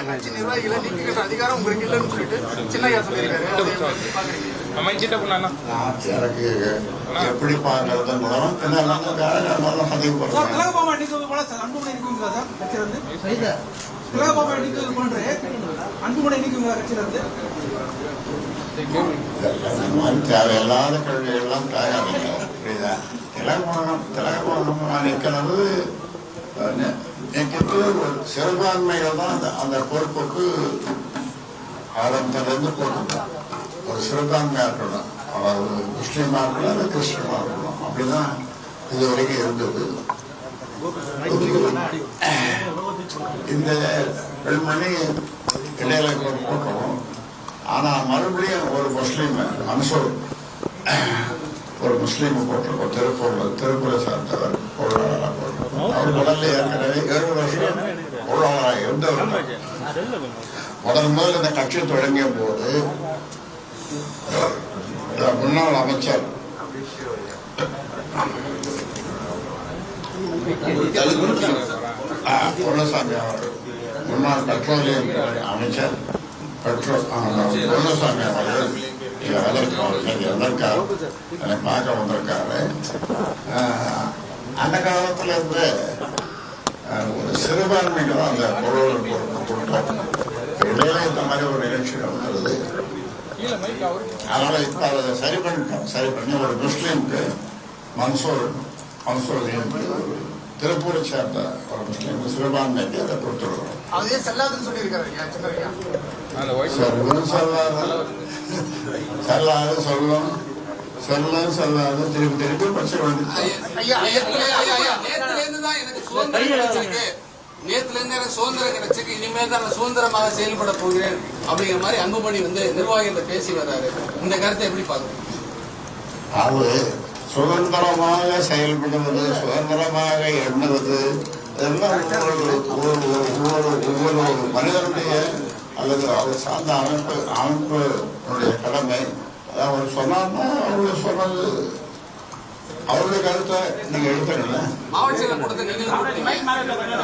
கட்சி நிர்வாகிகளை நீக்கிக்கிற அதிகாரம் உங்களுக்கு இல்லைன்னு சொல்லிட்டு சின்னையா சொல்லியிருக்காரு. எனக்கு எப்படி பாக்குறது மூலம் பதிவு தேவையில்லாத கேள்விகள்லாம் தயாரிங்க. புரியுதா? திலகமாக நிற்கிறது ஒரு சிறுபான்மைகள் தான் அந்த பொறுப்புக்கு ஆரம்பத்திலிருந்து போட்டுருக்கோம். ஒரு சிறுபான்மையாக இருக்கணும், அதாவது முஸ்லீமாக இருக்கணும், அது கிறிஸ்டியமாக இருக்கணும். அப்படிதான் இது வரைக்கும் இருந்தது. இந்த பெண்மணி இடையில போட்டோம். ஆனால் மறுபடியும் ஒரு முஸ்லீம் மன்சூர் ஒரு முஸ்லீம் போட்டிருக்கோம். திருப்பூரை சார்ந்தவர் பொருளாளராக போட்டிருக்கோம். அவர் உடல்ல ஏற்கனவே 7 வருஷம் பொருளாளராக இருந்தவர். முதல்ல இந்த கட்சி தொடங்கிய போது முன்னாள் அமைச்சர் பொன்னசாமி அவர்கள், முன்னாள் பெட்ரோலியம் அமைச்சர் பொன்னசாமி அவர்கள் வந்திருக்காரு, எனக்கு பார்க்க வந்திருக்காரு. அந்த காலத்துல இருந்து ஒரு சிறுபான்மைக்கு தான் அந்த பொருள் கொடுத்தோம். இடையில இந்த மாதிரி ஒரு எலெக்ஷன் வந்தது. அதனால இப்ப அதை சரி பண்ணிட்டோம். சரி பண்ணி ஒரு முஸ்லீமுக்கு மன்சூர் திருப்பூரை சேர்ந்த ஒரு முஸ்லீம் சிறுபான்மைக்கு அதை கொடுத்துருக்கோம். செல்லாது சொல்லாது திருப்பி படிச்சு நேத்துல இருந்து எனக்கு சுதந்திரம் கிடைச்சிருக்கு, இனிமேல் தான் சுதந்திரமாக செயல்பட போகிறேன் அப்படிங்கிற மாதிரி அன்புமணி நிர்வாகிகள் பேசி வர்றாரு. இந்த கருத்தை எப்படி பாக்குறீங்க? அது சுதந்திரமாக செயல்படுவது, சுதந்திரமாக எண்ணுவது, இதெல்லாம் ஒவ்வொரு மனிதனுடைய அல்லது அவர் சார்ந்த அமைப்பினுடைய கடமை. அதான் அவர் சொன்னார்னா அவருடைய சொன்னது அவருடைய கருத்தை நீங்க எடுத்துக்கல. மாவட்ட செயலர் கூட்டத்தை நீங்களும் கூப்பிட்டீங்க,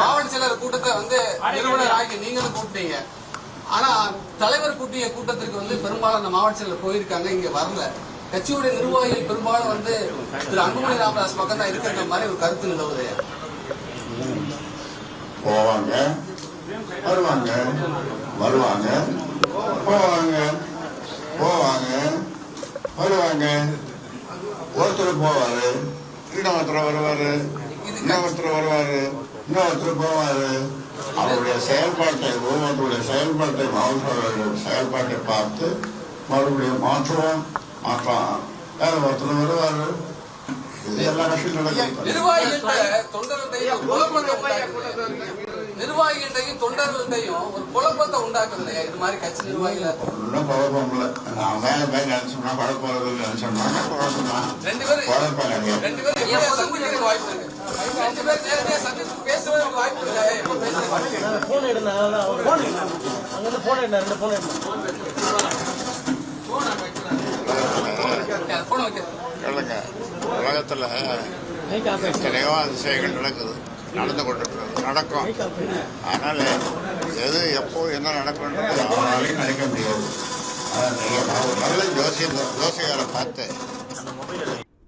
மாவட்ட செயலர் கூட்டத்தை நிறுவனர் ஆகி நீங்களும் கூப்பிட்டீங்க. ஆனா தலைவர் கூட்டிய கூட்டத்திற்கு பெரும்பாலான மாவட்ட செயலர் போயிருக்காங்க, இங்க வரல. கட்சியுடைய நிர்வாகிகள் பெரும்பாலும் திரு அன்புமணி ராமதாஸ் பக்கம் தான் இருக்கிற மாதிரி ஒரு கருத்து நிலவுது. போவாங்க, வருவாங்க, வருவாங்க, போவாங்க, போவாங்க, வருவாங்க. ஒருத்தர் போவாரு, இன்னொருத்தர் வருவாரு, இன்னொருத்தர் வருவாரு, இன்னொருத்தர் போவாரு. அவருடைய செயல்பாட்டை, ஒவ்வொருத்தருடைய செயல்பாட்டை, மாவட்ட செயல்பாட்டை பார்த்து மறுபடியும் மாற்றலாம். வேற ஒருத்தர் வருவாரு. இது எல்லா கட்சியும் நடக்கும். நிர்வாகிகள்டையும் தொண்டர்கள்டையும் ஒரு குழப்பத்தை உண்டாக்குது இது மாதிரி கட்சி நிர்வாகிகள். ஒன்றும் குழப்பம் இல்லை. நான் மேல போய் நினைச்சோம்னா குழப்பம் நினைச்சோம்னா குழப்பம் தான். குழப்பம் கிடையாது. 2 பேரும் சந்திக்க வாய்ப்பு இருக்கு. 2 பேர் நேரடியாக சந்தித்து பேசுறதுக்கு வாய்ப்பு இல்லை. உலகத்துல எத்தனையோ அதிசயங்கள் நடந்து கொண்டிருக்கிறது, நடக்கும். அதனால எது எப்போ என்ன நடக்கும்ன்றது அவனாலையும் நினைக்க முடியாது. நல்ல ஜோசியரை பார்த்து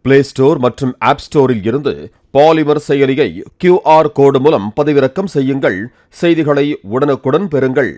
பிளே ஸ்டோர் மற்றும் ஆப் ஸ்டோரில் இருந்து பாலிமர் செயலியை QR கோடு மூலம் பதிவிறக்கம் செய்யுங்கள். செய்திகளை உடனுக்குடன் பெறுங்கள்.